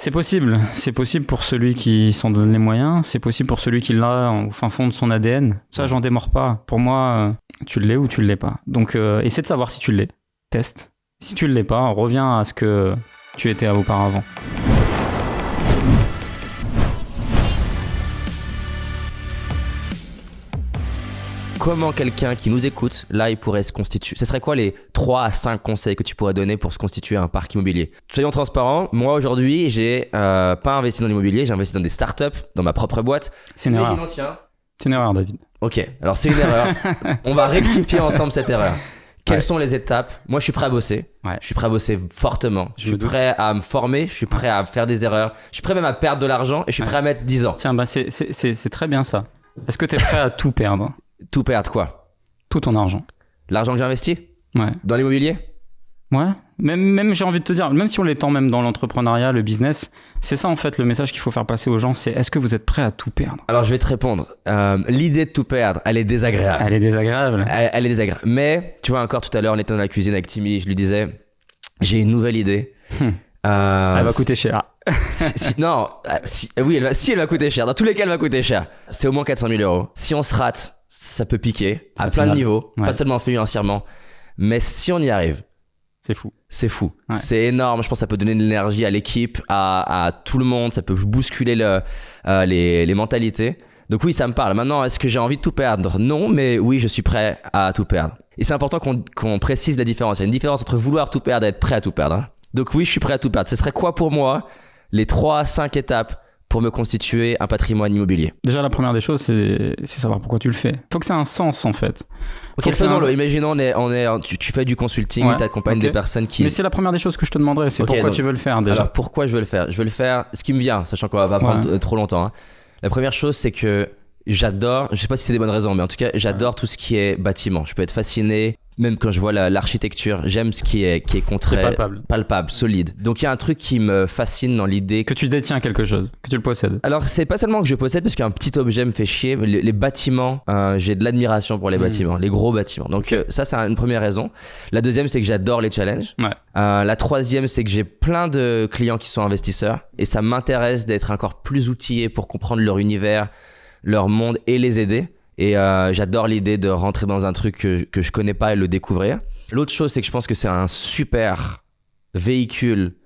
C'est possible pour celui qui s'en donne les moyens, c'est possible pour celui qui l'a au fin fond de son ADN. Ça, j'en démords pas. Pour moi, tu l'es ou tu l'es pas. Donc, essaie de savoir si tu l'es. Teste. Si tu l'es pas, reviens à ce que tu étais auparavant. Comment quelqu'un qui nous écoute, là, il pourrait se constituer? Ce serait quoi les 3 à 5 conseils que tu pourrais donner pour se constituer un parc immobilier? Soyons transparents, moi aujourd'hui, j'ai pas investi dans l'immobilier, j'ai investi dans des startups, dans ma propre boîte. C'est une erreur. C'est une erreur, David. Ok, alors c'est une erreur. On va rectifier ensemble cette erreur. Quelles sont les étapes? Moi, je suis prêt à bosser. Ouais. Je suis prêt à bosser fortement. Je suis prêt à me former. Je suis prêt à faire des erreurs. Je suis prêt même à perdre de l'argent et je suis prêt à mettre 10 ans. Tiens, c'est très bien ça. Est-ce que tu es prêt à tout perdre? Tout perdre quoi? Tout ton argent. L'argent que j'ai investi? Ouais. Dans l'immobilier? Ouais. Même j'ai envie de te dire, même si on l'étend même dans l'entrepreneuriat, le business, c'est ça en fait le message qu'il faut faire passer aux gens, c'est est-ce que vous êtes prêt à tout perdre? Alors je vais te répondre. L'idée de tout perdre, elle est désagréable. Elle est désagréable. Elle est désagréable. Mais tu vois, encore tout à l'heure, on était dans la cuisine avec Timmy, je lui disais, j'ai une nouvelle idée. Elle va coûter cher. Oui, elle va coûter cher. Dans tous les cas, elle va coûter cher. C'est au moins 400 000 euros. Si on se rate, ça peut piquer à plein de niveaux, pas seulement financièrement. Mais si on y arrive, c'est fou. C'est fou. Ouais. C'est énorme. Je pense que ça peut donner de l'énergie à l'équipe, à tout le monde. Ça peut bousculer les mentalités. Donc oui, ça me parle. Maintenant, est-ce que j'ai envie de tout perdre? Non, mais oui, je suis prêt à tout perdre. Et c'est important qu'on précise la différence. Il y a une différence entre vouloir tout perdre et être prêt à tout perdre. Hein. Donc oui, je suis prêt à tout perdre. Ce serait quoi pour moi les 3 à 5 étapes pour me constituer un patrimoine immobilier? Déjà, la première des choses, c'est savoir pourquoi tu le fais. Faut que ça ait un sens, en fait. Ok, faisons-le. Imaginons, tu fais du consulting, tu accompagnes des personnes qui... Mais c'est la première des choses que je te demanderais, c'est pourquoi tu veux le faire déjà. Alors, pourquoi je veux le faire? Je veux le faire, ce qui me vient, sachant qu'on va pas prendre trop longtemps. Hein. La première chose, c'est que j'adore, je sais pas si c'est des bonnes raisons, mais en tout cas, j'adore tout ce qui est bâtiment. Je peux être fasciné, même quand je vois l'architecture, j'aime ce qui est palpable, solide. Donc il y a un truc qui me fascine dans l'idée que tu détiens quelque chose, que tu le possèdes. Alors c'est pas seulement que je possède, parce qu'un petit objet me fait chier. Les bâtiments, j'ai de l'admiration pour les bâtiments, les gros bâtiments. Donc ça c'est une première raison. La deuxième, c'est que j'adore les challenges. Ouais. La troisième, c'est que j'ai plein de clients qui sont investisseurs et ça m'intéresse d'être encore plus outillé pour comprendre leur univers, leur monde et les aider. Et j'adore l'idée de rentrer dans un truc que je connais pas et le découvrir. L'autre chose, c'est que je pense que c'est un super véhicule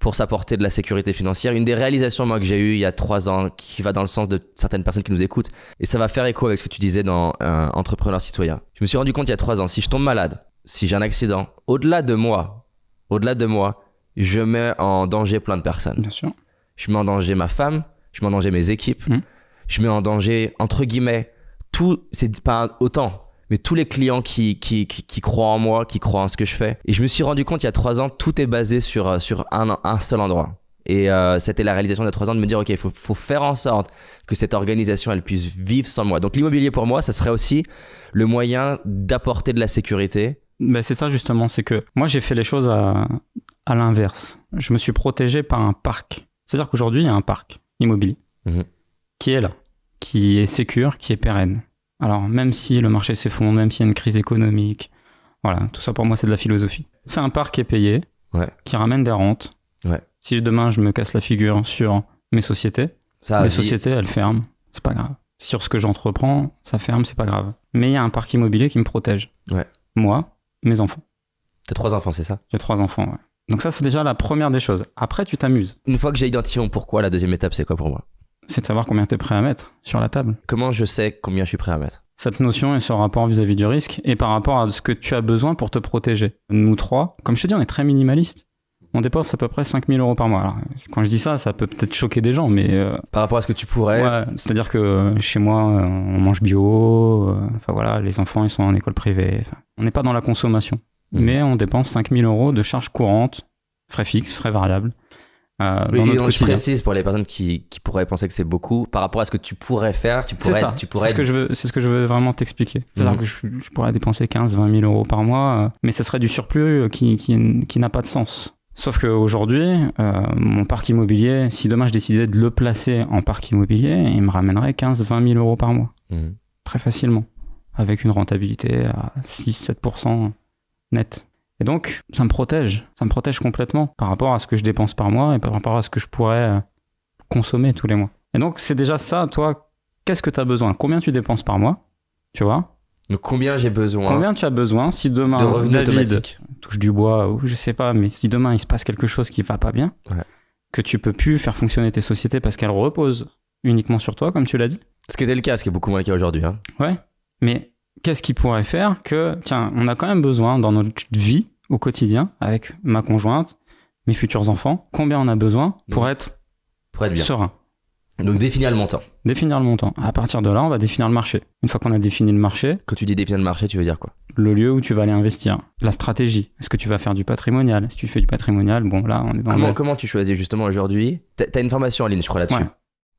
pour s'apporter de la sécurité financière. Une des réalisations moi que j'ai eues il y a 3 ans, qui va dans le sens de certaines personnes qui nous écoutent, et ça va faire écho avec ce que tu disais dans Entrepreneur Citoyen. Je me suis rendu compte il y a 3 ans, si je tombe malade, si j'ai un accident, au-delà de moi, je mets en danger plein de personnes. Bien sûr. Je mets en danger ma femme, je mets en danger mes équipes, je mets en danger, entre guillemets, c'est pas autant, mais tous les clients qui croient en moi, qui croient en ce que je fais. Et je me suis rendu compte il y a 3 ans, tout est basé sur un seul endroit. Et c'était la réalisation il y a 3 ans de me dire, ok, il faut faire en sorte que cette organisation, elle puisse vivre sans moi. Donc l'immobilier pour moi, ça serait aussi le moyen d'apporter de la sécurité. Ben c'est ça justement, c'est que moi j'ai fait les choses à l'inverse. Je me suis protégé par un parc. C'est-à-dire qu'aujourd'hui, il y a un parc immobilier qui est là, qui est sécure, qui est pérenne. Alors, même si le marché s'effondre, même s'il y a une crise économique, voilà, tout ça pour moi, c'est de la philosophie. C'est un parc qui est payé, qui ramène des rentes. Ouais. Si demain, je me casse la figure sur mes sociétés, sociétés, elles ferment, c'est pas grave. Sur ce que j'entreprends, ça ferme, c'est pas grave. Mais il y a un parc immobilier qui me protège. Ouais. Moi, mes enfants. T'as 3 enfants, c'est ça? J'ai 3 enfants, ouais. Donc ça, c'est déjà la première des choses. Après, tu t'amuses. Une fois que j'ai identifié mon pourquoi, la deuxième étape, c'est quoi pour moi? C'est de savoir combien tu es prêt à mettre sur la table. Comment je sais combien je suis prêt à mettre? Cette notion est ce rapport vis-à-vis du risque et par rapport à ce que tu as besoin pour te protéger. Nous 3, comme je te dis, on est très minimaliste. On dépense à peu près 5 000 euros par mois. Alors, quand je dis ça, ça peut peut-être choquer des gens, mais... par rapport à ce que tu pourrais... Ouais, c'est-à-dire que chez moi, on mange bio. Enfin voilà, les enfants, ils sont en école privée. On n'est pas dans la consommation. Mais on dépense 5 000 euros de charges courantes, frais fixes, frais variables. Oui, et donc je précise pour les personnes qui pourraient penser que c'est beaucoup par rapport à ce que tu pourrais faire. C'est ce que je veux vraiment t'expliquer. C'est-à-dire que je pourrais dépenser 15-20 000 euros par mois, mais ça serait du surplus qui n'a pas de sens. Sauf qu'aujourd'hui, mon parc immobilier, si demain je décidais de le placer en parc immobilier, il me ramènerait 15-20 000 euros par mois. Très facilement, avec une rentabilité à 6-7% net. Et donc, ça me protège complètement par rapport à ce que je dépense par mois et par rapport à ce que je pourrais consommer tous les mois. Et donc, c'est déjà ça, toi, qu'est-ce que tu as besoin? Combien tu dépenses par mois? Tu vois? Donc, combien j'ai besoin? Combien tu as besoin si demain, de revenus David automatiques. touche du bois ou je sais pas, mais si demain il se passe quelque chose qui va pas bien, que tu peux plus faire fonctionner tes sociétés parce qu'elles reposent uniquement sur toi, comme tu l'as dit. Ce qui était le cas, ce qui est beaucoup moins le cas aujourd'hui. Hein. Ouais, mais qu'est-ce qui pourrait faire que, tiens, on a quand même besoin dans notre vie au quotidien, avec ma conjointe, mes futurs enfants, combien on a besoin pour être bien. Serein. Donc définir le montant. Définir le montant. À partir de là, on va définir le marché. Une fois qu'on a défini le marché... Quand tu dis définir le marché, tu veux dire quoi? Le lieu où tu vas aller investir. La stratégie. Est-ce que tu vas faire du patrimonial? Si tu fais du patrimonial, bon là, on est dans Comment tu choisis justement aujourd'hui? T'as une formation en ligne, je crois, là-dessus. Ouais.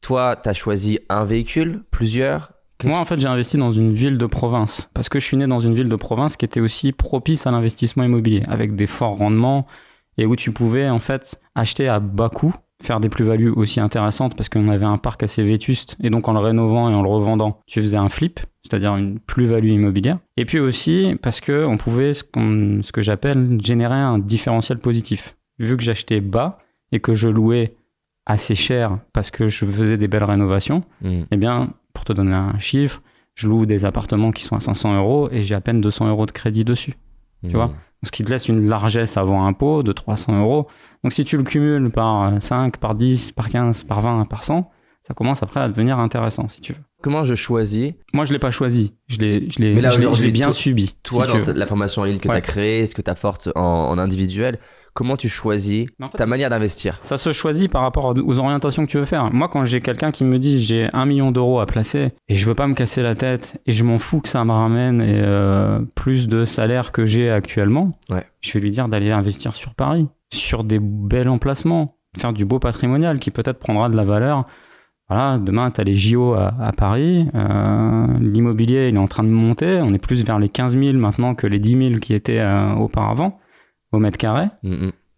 Toi, t'as choisi un véhicule, plusieurs? Moi, en fait, j'ai investi dans une ville de province. Parce que je suis né dans une ville de province qui était aussi propice à l'investissement immobilier, avec des forts rendements et où tu pouvais en fait acheter à bas coût, faire des plus-values aussi intéressantes parce qu'on avait un parc assez vétuste et donc en le rénovant et en le revendant, tu faisais un flip, c'est-à-dire une plus-value immobilière. Et puis aussi parce qu'on pouvait, ce que j'appelle, générer un différentiel positif. Vu que j'achetais bas et que je louais assez cher parce que je faisais des belles rénovations, eh bien, pour te donner un chiffre, je loue des appartements qui sont à 500 € et j'ai à peine 200 € de crédit dessus. Tu vois ? Ce qui te laisse une largesse avant impôt de 300 €. Donc si tu le cumules par 5, par 10, par 15, par 20, par 100, ça commence après à devenir intéressant si tu veux. Comment je choisis? Moi, je ne l'ai pas choisi. Je l'ai bien subi. Toi, si dans la formation en ligne que tu as créée, ce que tu apportes en individuel, comment tu choisis ta manière d'investir? Ça se choisit par rapport aux orientations que tu veux faire. Moi, quand j'ai quelqu'un qui me dit j'ai 1 million d'euros à placer et je veux pas me casser la tête et je m'en fous que ça me ramène plus de salaire que j'ai actuellement, je vais lui dire d'aller investir sur Paris, sur des bels emplacements, faire du beau patrimonial qui peut-être prendra de la valeur. Voilà, demain, tu as les JO à Paris. L'immobilier, il est en train de monter. On est plus vers les 15 000 maintenant que les 10 000 qui étaient auparavant au mètre carré.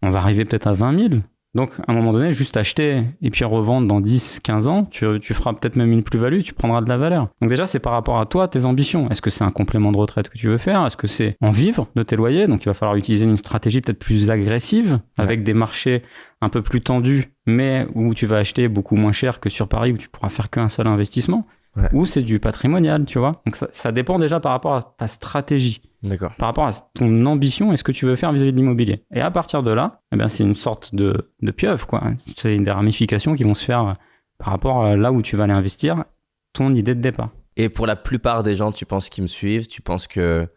On va arriver peut-être à 20 000. Donc, à un moment donné, juste acheter et puis revendre dans 10, 15 ans, tu feras peut-être même une plus-value, tu prendras de la valeur. Donc déjà, c'est par rapport à toi, tes ambitions. Est-ce que c'est un complément de retraite que tu veux faire? Est-ce que c'est en vivre de tes loyers? Donc, il va falloir utiliser une stratégie peut-être plus agressive, avec des marchés un peu plus tendus, mais où tu vas acheter beaucoup moins cher que sur Paris, où tu pourras faire qu'un seul investissement. Ou c'est du patrimonial, tu vois. Donc ça dépend déjà par rapport à ta stratégie. D'accord. Par rapport à ton ambition et ce que tu veux faire vis-à-vis de l'immobilier. Et à partir de là, eh bien, c'est une sorte de pieuvre, quoi. C'est des ramifications qui vont se faire par rapport à là où tu vas aller investir, ton idée de départ. Et pour la plupart des gens, tu penses qui me suivent, tu penses que...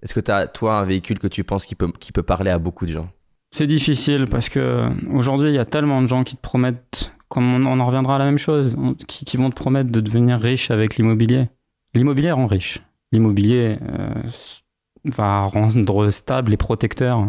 Est-ce que tu as, toi, un véhicule que tu penses qui peut parler à beaucoup de gens? C'est difficile parce que aujourd'hui, il y a tellement de gens qui te promettent... Comme on en reviendra à la même chose, qui vont te promettre de devenir riche avec l'immobilier. L'immobilier rend riche. L'immobilier va rendre stable et protecteur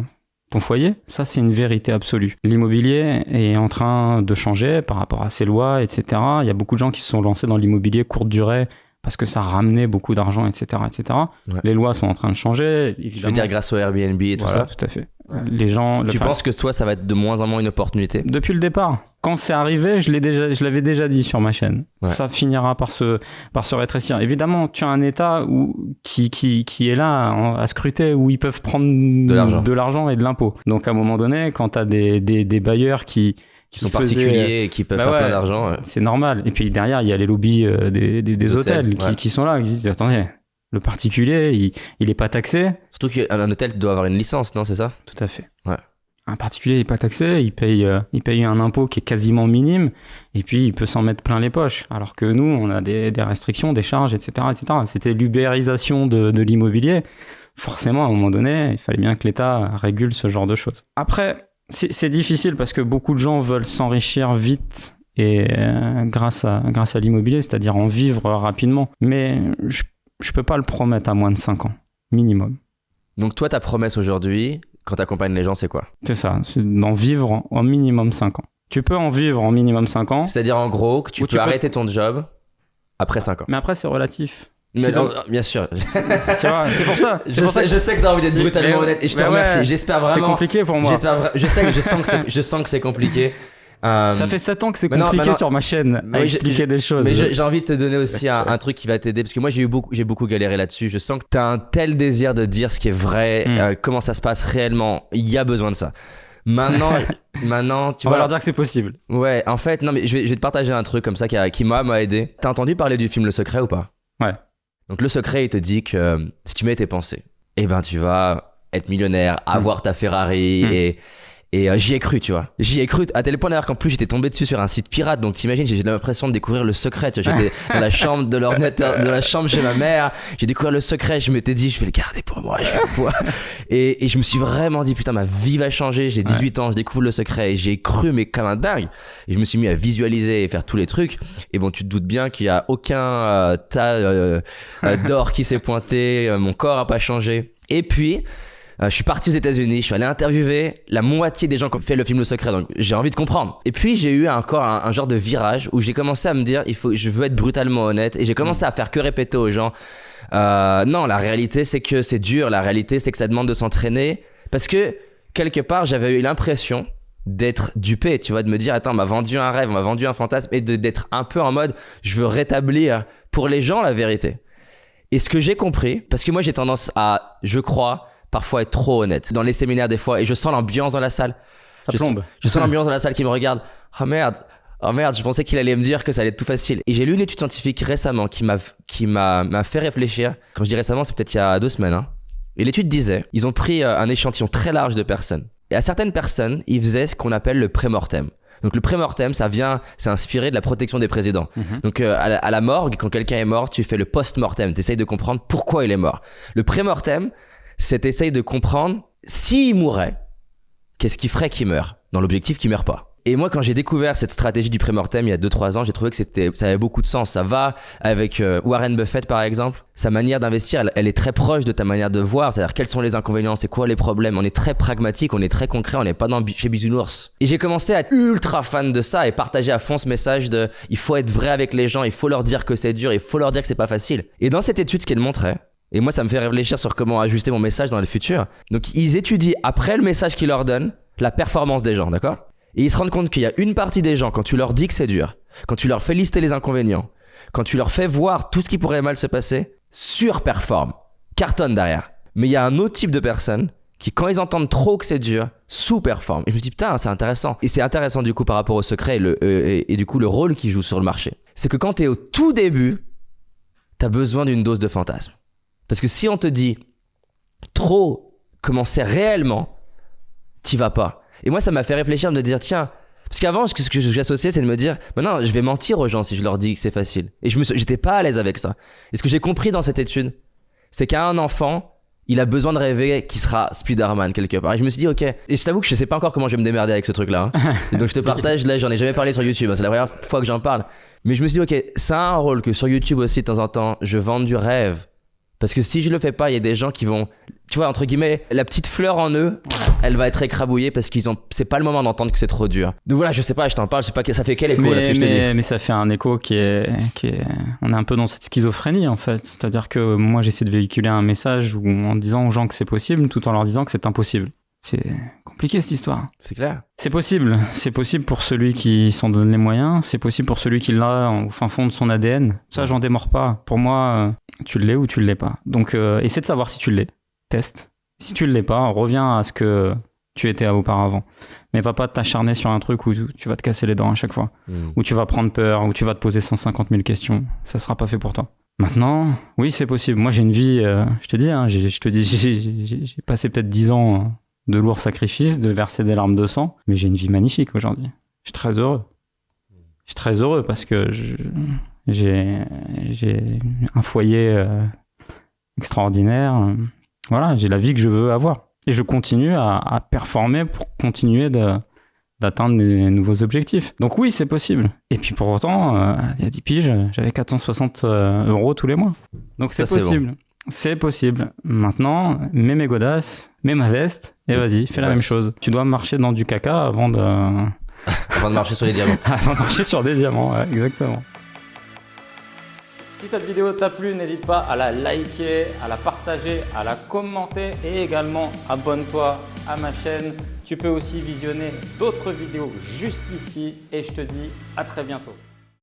ton foyer. Ça, c'est une vérité absolue. L'immobilier est en train de changer par rapport à ces lois, etc. Il y a beaucoup de gens qui se sont lancés dans l'immobilier courte durée parce que ça ramenait beaucoup d'argent, etc. etc. Les lois sont en train de changer. Je veux dire grâce au Airbnb et tout ça. Tout à fait. Les gens, tu penses que toi, ça va être de moins en moins une opportunité? Depuis le départ. Quand c'est arrivé, je l'avais déjà dit sur ma chaîne. Ça finira par se rétrécir. Évidemment, tu as un État qui est là à scruter, où ils peuvent prendre de l'argent et de l'impôt. Donc à un moment donné, quand tu as des bailleurs qui sont particuliers et qui peuvent faire plein d'argent. C'est normal. Et puis derrière, il y a les lobbies des hôtels qui sont là, qui disent attendez, le particulier, il est pas taxé. Surtout qu'un hôtel doit avoir une licence, non, c'est ça? Tout à fait. Un particulier n'est pas taxé, il paye un impôt qui est quasiment minime, et puis il peut s'en mettre plein les poches. Alors que nous, on a des restrictions, des charges, etc. etc. C'était l'ubérisation de l'immobilier. Forcément, à un moment donné, il fallait bien que l'État régule ce genre de choses. Après, c'est difficile parce que beaucoup de gens veulent s'enrichir vite et grâce à l'immobilier, c'est-à-dire en vivre rapidement. Mais je peux pas le promettre à moins de 5 ans, minimum. Donc toi, ta promesse aujourd'hui, quand tu accompagnes les gens, c'est quoi? C'est ça, c'est d'en vivre en minimum 5 ans. Tu peux en vivre en minimum 5 ans. C'est-à-dire en gros que tu peux arrêter ton job après 5 ans. Mais après, c'est relatif. Mais non, bien sûr. Tu vois, c'est pour ça. Je sais que tu as envie d'être brutalement honnête et je te remercie. J'espère vraiment. C'est compliqué pour moi. Je sens que c'est compliqué. Ça fait 7 ans que c'est compliqué sur ma chaîne à expliquer des choses. Mais j'ai envie de te donner aussi un truc qui va t'aider, parce que moi j'ai beaucoup galéré là-dessus. Je sens que tu as un tel désir de dire ce qui est vrai, comment ça se passe réellement. Il y a besoin de ça. Maintenant, tu vois. On va leur dire que c'est possible. Ouais, en fait, non, mais je vais te partager un truc comme ça qui m'a aidé. T'as entendu parler du film Le Secret ou pas? Ouais. Donc, Le Secret, il te dit que si tu mets tes pensées, eh ben, tu vas être millionnaire, avoir ta Ferrari et j'y ai cru, tu vois. J'y ai cru à tel point d'ailleurs qu'en plus j'étais tombé dessus sur un site pirate. Donc t'imagines, j'ai l'impression de découvrir le secret. Tu vois, j'étais dans la chambre de l'ordinateur, de la chambre chez ma mère. J'ai découvert le secret. Je m'étais dit, je vais le garder pour moi. Je vais le voir. Et je me suis vraiment dit, putain, ma vie va changer. J'ai 18 ans, je découvre le secret. Et j'ai cru, mais comme un dingue. Et je me suis mis à visualiser et faire tous les trucs. Et bon, tu te doutes bien qu'il y a aucun tas d'or qui s'est pointé. Mon corps a pas changé. Et puis, je suis parti aux États-Unis, je suis allé interviewer la moitié des gens qui ont fait le film Le Secret, donc j'ai envie de comprendre. Et puis j'ai eu encore un genre de virage où j'ai commencé à me dire, je veux être brutalement honnête, et j'ai commencé à faire que répéter aux gens, non, la réalité c'est que c'est dur, la réalité c'est que ça demande de s'entraîner, parce que quelque part j'avais eu l'impression d'être dupé, tu vois, de me dire, attends, on m'a vendu un rêve, on m'a vendu un fantasme, et d'être un peu en mode, je veux rétablir pour les gens la vérité. Et ce que j'ai compris, parce que moi j'ai tendance à, je crois, parfois être trop honnête dans les séminaires des fois, et je sens l'ambiance dans la salle. Ça plombe. Je sens l'ambiance dans la salle qui me regarde. Oh merde, je pensais qu'il allait me dire que ça allait être tout facile. Et j'ai lu une étude scientifique récemment qui m'a fait réfléchir. Quand je dis récemment, c'est peut-être il y a 2 semaines. Et l'étude disait, ils ont pris un échantillon très large de personnes. Et à certaines personnes, ils faisaient ce qu'on appelle le pré-mortem. Donc le pré-mortem, c'est inspiré de la protection des présidents. Donc à la morgue, quand quelqu'un est mort, tu fais le post-mortem. Tu essayes de comprendre pourquoi il est mort. Le pré-mortem, c'est essayer de comprendre s'il mourait, qu'est-ce qui ferait qu'il meure, dans l'objectif qu'il meure pas. Et moi, quand j'ai découvert cette stratégie du pré-mortem il y a 2-3 ans, j'ai trouvé que ça avait beaucoup de sens. Ça va avec Warren Buffett, par exemple. Sa manière d'investir, elle est très proche de ta manière de voir. C'est-à-dire, quels sont les inconvénients, c'est quoi les problèmes. On est très pragmatique, on est très concret, on n'est pas chez Bisounours. Et j'ai commencé à être ultra fan de ça et partager à fond ce message de il faut être vrai avec les gens, il faut leur dire que c'est dur, il faut leur dire que c'est pas facile. Et dans cette étude, ce qu'elle montrait, et moi, ça me fait réfléchir sur comment ajuster mon message dans le futur. Donc, ils étudient, après le message qu'ils leur donnent, la performance des gens, d'accord ? Et ils se rendent compte qu'il y a une partie des gens, quand tu leur dis que c'est dur, quand tu leur fais lister les inconvénients, quand tu leur fais voir tout ce qui pourrait mal se passer, surperforment, cartonnent derrière. Mais il y a un autre type de personnes qui, quand ils entendent trop que c'est dur, sous-performent. Et je me dis, putain, c'est intéressant. Et c'est intéressant du coup par rapport au secret et du coup le rôle qu'ils jouent sur le marché. C'est que quand t'es au tout début, t'as besoin d'une dose de fantasme. Parce que si on te dit trop comment c'est réellement, t'y vas pas. Et moi, ça m'a fait réfléchir, me dire, tiens, parce qu'avant, ce que j'associais, c'est de me dire, non, je vais mentir aux gens si je leur dis que c'est facile. Et j'étais pas à l'aise avec ça. Et ce que j'ai compris dans cette étude, c'est qu'un enfant, il a besoin de rêver qu'il sera Spider-Man quelque part. Et je me suis dit, ok. Et je t'avoue que je sais pas encore comment je vais me démerder avec ce truc-là. Et donc je te partage, là, j'en ai jamais parlé sur YouTube. C'est la première fois que j'en parle. Mais je me suis dit, ok, ça a un rôle que sur YouTube aussi, de temps en temps, je vende du rêve. Parce que si je le fais pas, il y a des gens qui vont, tu vois, entre guillemets, la petite fleur en eux, elle va être écrabouillée parce c'est pas le moment d'entendre que c'est trop dur. Donc voilà, je sais pas, je t'en parle, je sais pas, ça fait quel écho là, ce que je te dis. Mais ça fait un écho qui est, on est un peu dans cette schizophrénie en fait. C'est-à-dire que moi j'essaie de véhiculer un message en disant aux gens que c'est possible tout en leur disant que c'est impossible. C'est compliqué cette histoire. C'est clair. C'est possible pour celui qui s'en donne les moyens, c'est possible pour celui qui l'a au fin fond de son ADN. Ça, j'en démords pas. Pour moi, tu l'es ou tu l'es pas. Donc, essaie de savoir si tu l'es. Teste. Si tu l'es pas, reviens à ce que tu étais auparavant. Mais va pas t'acharner sur un truc où tu vas te casser les dents à chaque fois. Où tu vas prendre peur, où tu vas te poser 150 000 questions. Ça sera pas fait pour toi. Maintenant, oui, c'est possible. Moi, j'ai une vie, je te dis, j'ai passé peut-être 10 ans de lourds sacrifices, de verser des larmes de sang, mais j'ai une vie magnifique aujourd'hui. Je suis très heureux. Je suis très heureux parce que j'ai un foyer extraordinaire. Voilà, j'ai la vie que je veux avoir. Et je continue à performer pour continuer d'atteindre des nouveaux objectifs. Donc oui, c'est possible. Et puis pour autant, il y a 10 piges, j'avais 460 € tous les mois. Donc c'est possible. Bon. C'est possible. Maintenant, mets mes godasses, mets ma veste, et vas-y, fais la même chose. Tu dois marcher dans du caca avant de... avant de marcher sur les diamants. Avant de marcher sur des diamants, ouais, exactement. Si cette vidéo t'a plu, n'hésite pas à la liker, à la partager, à la commenter et également abonne-toi à ma chaîne. Tu peux aussi visionner d'autres vidéos juste ici et je te dis à très bientôt.